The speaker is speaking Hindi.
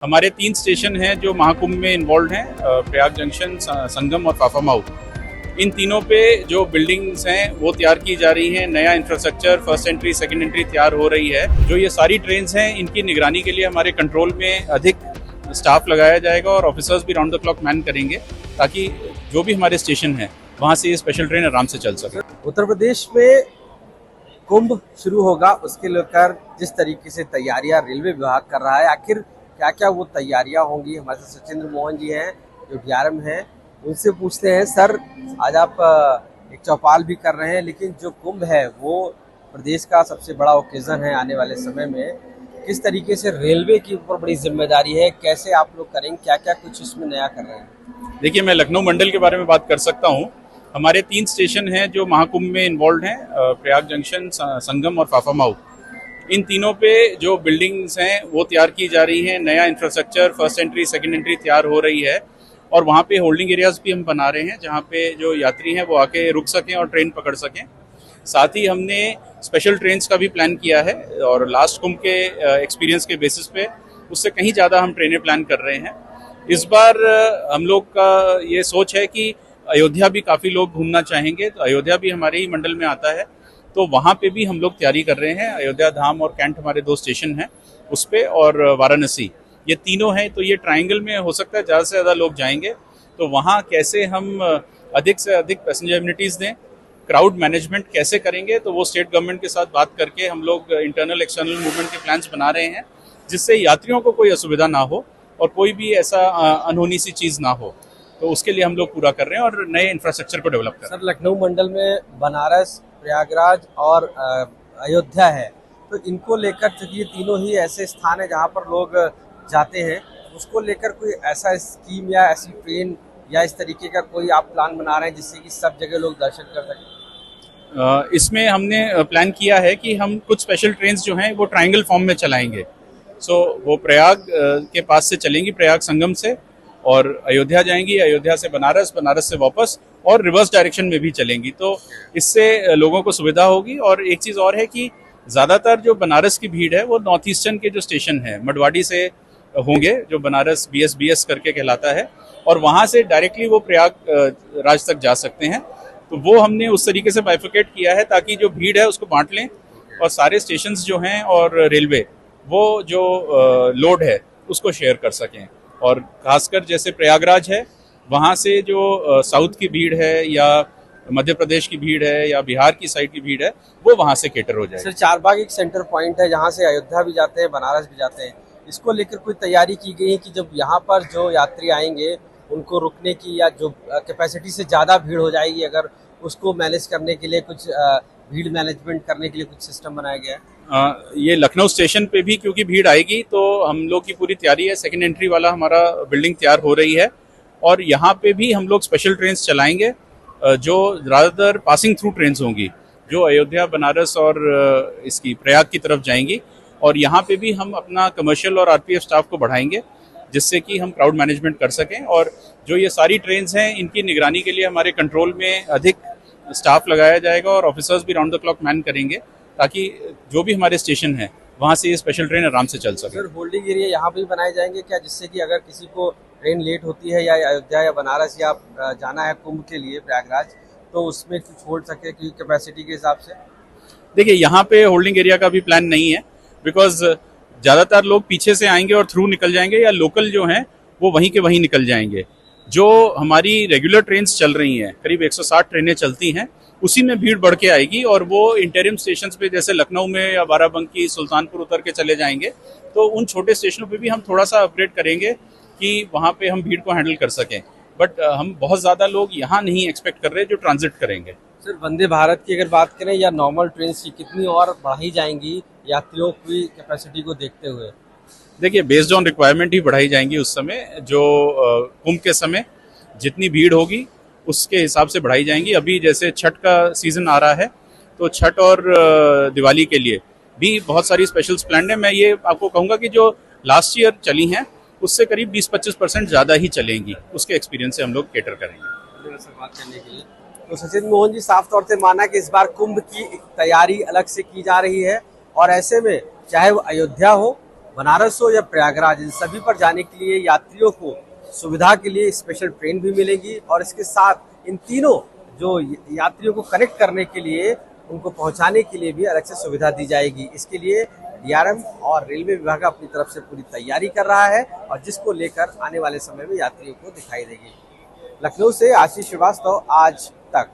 हमारे 3 स्टेशन हैं जो महाकुंभ में इन्वॉल्व हैं, प्रयाग जंक्शन, संगम और फाफामाऊ। इन तीनों पे जो बिल्डिंग्स हैं वो तैयार की जा रही हैं, नया infrastructure, first entry, second entry तैयार हो रही है। जो ये सारी ट्रेन्स हैं इनकी निगरानी के लिए हमारे कंट्रोल में अधिक स्टाफ लगाया जाएगा और ऑफिसर्स भी राउंड द क्लॉक मैन करेंगे ताकि जो भी हमारे स्टेशन हैं वहाँ से ये स्पेशल ट्रेन आराम से चल सके। उत्तर प्रदेश में कुंभ शुरू होगा, उसके लेकर जिस तरीके से तैयारियां रेलवे विभाग कर रहा है, आखिर क्या क्या वो तैयारियां होंगी। हमारे साथ सचिंद्र मोहन जी हैं जो डीआरएम हैं, उनसे पूछते हैं। सर, आज आप एक चौपाल भी कर रहे हैं, लेकिन जो कुंभ है वो प्रदेश का सबसे बड़ा ओकेजन है आने वाले समय में। किस तरीके से रेलवे के ऊपर बड़ी जिम्मेदारी है, कैसे आप लोग करेंगे, क्या क्या कुछ इसमें नया कर रहे हैं? देखिए, मैं लखनऊ मंडल के बारे में बात कर सकता हूँ। हमारे 3 स्टेशन हैं जो महाकुंभ में इन्वॉल्व हैं, प्रयाग जंक्शन, संगम और फाफामाऊ। इन तीनों पे जो बिल्डिंग्स हैं वो तैयार की जा रही हैं, नया infrastructure, first entry, second entry तैयार हो रही है और वहाँ पे होल्डिंग एरियाज भी हम बना रहे हैं जहाँ पे जो यात्री हैं वो आके रुक सकें और ट्रेन पकड़ सकें। साथ ही हमने स्पेशल ट्रेन्स का भी प्लान किया है और लास्ट कुंभ के एक्सपीरियंस के बेसिस पे उससे कहीं ज़्यादा हम ट्रेनें प्लान कर रहे हैं। इस बार हम लोग का ये सोच है कि अयोध्या भी काफ़ी लोग घूमना चाहेंगे, तो अयोध्या भी हमारे ही मंडल में आता है, तो वहाँ पे भी हम लोग तैयारी कर रहे हैं। अयोध्या धाम और कैंट हमारे 2 स्टेशन हैं उस पे, और वाराणसी, ये तीनों हैं। तो ये ट्रायंगल में हो सकता है ज़्यादा से ज़्यादा लोग जाएंगे, तो वहाँ कैसे हम अधिक से अधिक पैसेंजर एमिनिटीज़ दें, क्राउड मैनेजमेंट कैसे करेंगे, तो वो स्टेट गवर्नमेंट के साथ बात करके हम लोग इंटरनल एक्सटर्नल मूवमेंट के प्लान्स बना रहे हैं जिससे यात्रियों को कोई असुविधा ना हो और कोई भी ऐसा अनहोनी सी चीज़ ना हो। तो उसके लिए हम लोग पूरा कर रहे हैं और नए इंफ्रास्ट्रक्चर को डेवलप कर रहे हैं। सर, लखनऊ मंडल में बनारस, प्रयागराज और अयोध्या है, तो इनको लेकर, चूंकि ये तीनों ही ऐसे स्थान है जहाँ पर लोग जाते हैं, उसको लेकर कोई ऐसा स्कीम या ऐसी ट्रेन या इस तरीके का कोई आप प्लान बना रहे हैं जिससे कि सब जगह लोग दर्शन कर सकें? इसमें हमने प्लान किया है कि हम कुछ स्पेशल ट्रेन्स जो हैं वो ट्रायंगल फॉर्म में चलाएंगे। वो प्रयाग के पास से चलेंगी, प्रयाग संगम से, और अयोध्या जाएंगी, अयोध्या से बनारस, बनारस से वापस, और रिवर्स डायरेक्शन में भी चलेंगी। तो इससे लोगों को सुविधा होगी। और एक चीज़ और है कि ज़्यादातर जो बनारस की भीड़ है वो नॉर्थ ईस्टर्न के जो स्टेशन है मडवाडी से होंगे, जो बनारस BS करके कहलाता है, और वहाँ से डायरेक्टली वो प्रयाग राज तक जा सकते हैं। तो वो हमने उस तरीके से बाइफिकेट किया है ताकि जो भीड़ है उसको बांट लें और सारे स्टेशंस जो हैं और रेलवे वो जो लोड है उसको शेयर कर सकें। और खासकर जैसे प्रयागराज है, वहाँ से जो साउथ की भीड़ है या मध्य प्रदेश की भीड़ है या बिहार की साइड की भीड़ है वो वहाँ से कैटर हो जाए। सर, चारबाग एक सेंटर पॉइंट है जहाँ से अयोध्या भी जाते हैं, बनारस भी जाते हैं। इसको लेकर कोई तैयारी की गई है कि जब यहाँ पर जो यात्री आएंगे उनको रुकने की, या जो कैपेसिटी से ज़्यादा भीड़ हो जाएगी अगर उसको मैनेज करने के लिए कुछ भीड़ मैनेजमेंट करने के लिए कुछ सिस्टम बनाया गया है? ये लखनऊ स्टेशन पे भी क्योंकि भीड़ आएगी तो हम लोग की पूरी तैयारी है। सेकंड एंट्री वाला हमारा बिल्डिंग तैयार हो रही है और यहाँ पे भी हम लोग स्पेशल ट्रेन्स चलाएंगे जो ज़्यादातर पासिंग थ्रू ट्रेन्स होंगी, जो अयोध्या, बनारस और इसकी प्रयाग की तरफ जाएंगी। और यहाँ पे भी हम अपना कमर्शियल और RPF स्टाफ को बढ़ाएंगे जिससे कि हम क्राउड मैनेजमेंट कर सकें। और जो ये सारी ट्रेन्स हैं इनकी निगरानी के लिए हमारे कंट्रोल में अधिक स्टाफ लगाया जाएगा और ऑफिसर्स भी राउंड द क्लॉक मैन करेंगे ताकि जो भी हमारे स्टेशन हैं वहाँ से ये स्पेशल ट्रेन आराम से चल सके। सर, होल्डिंग एरिया यहाँ पे भी बनाए जाएंगे क्या, जिससे कि अगर किसी को ट्रेन लेट होती है या अयोध्या या बनारस या जाना है कुंभ के लिए प्रयागराज, तो उसमें कुछ होल्ड सके कि कैपेसिटी के हिसाब से? देखिए, यहाँ पे होल्डिंग एरिया का भी प्लान नहीं है, बिकॉज ज़्यादातर लोग पीछे से आएंगे और थ्रू निकल जाएंगे, या लोकल जो हैं वो वहीं के वहीं निकल जाएंगे। जो हमारी रेगुलर ट्रेन्स चल रही हैं, करीब 160 ट्रेनें चलती हैं, उसी में भीड़ बढ़ के आएगी और वो इंटरिम स्टेशंस पे जैसे लखनऊ में या बाराबंकी, सुल्तानपुर उतर के चले जाएंगे। तो उन छोटे स्टेशनों पे भी हम थोड़ा सा अपग्रेड करेंगे कि वहाँ पे हम भीड़ को हैंडल कर सकें। बट हम बहुत ज़्यादा लोग यहाँ नहीं एक्सपेक्ट कर रहे जो ट्रांजिट करेंगे। सर, वंदे भारत की अगर बात करें या नॉर्मल ट्रेन की, कितनी और बढ़ाई जाएंगी यात्रियों की कैपेसिटी को देखते हुए? देखिए, बेस्ड ऑन रिक्वायरमेंट ही बढ़ाई जाएंगी। उस समय जो कुंभ के समय जितनी भीड़ होगी उसके हिसाब से बढ़ाई जाएंगी। अभी जैसे छठ का सीज़न आ रहा है तो छठ और दिवाली के लिए भी बहुत सारी स्पेशल्स प्लान है। मैं ये आपको कहूँगा कि जो लास्ट ईयर चली हैं उससे करीब 20-25% ज़्यादा ही चलेंगी। उसके एक्सपीरियंस से हम लोग कैटर करेंगे। बात करने के लिए तो सचिन मोहन जी साफ तौर से माना कि इस बार कुंभ की तैयारी अलग से की जा रही है, और ऐसे में चाहे वो अयोध्या हो, बनारस हो या प्रयागराज, इन सभी पर जाने के लिए यात्रियों को सुविधा के लिए स्पेशल ट्रेन भी मिलेगी और इसके साथ इन तीनों जो यात्रियों को कनेक्ट करने के लिए, उनको पहुंचाने के लिए भी अलग से सुविधा दी जाएगी। इसके लिए डीआरएम और रेलवे विभाग अपनी तरफ से पूरी तैयारी कर रहा है और जिसको लेकर आने वाले समय में यात्रियों को दिखाई देगी। लखनऊ से आशीष श्रीवास्तव, आज तक।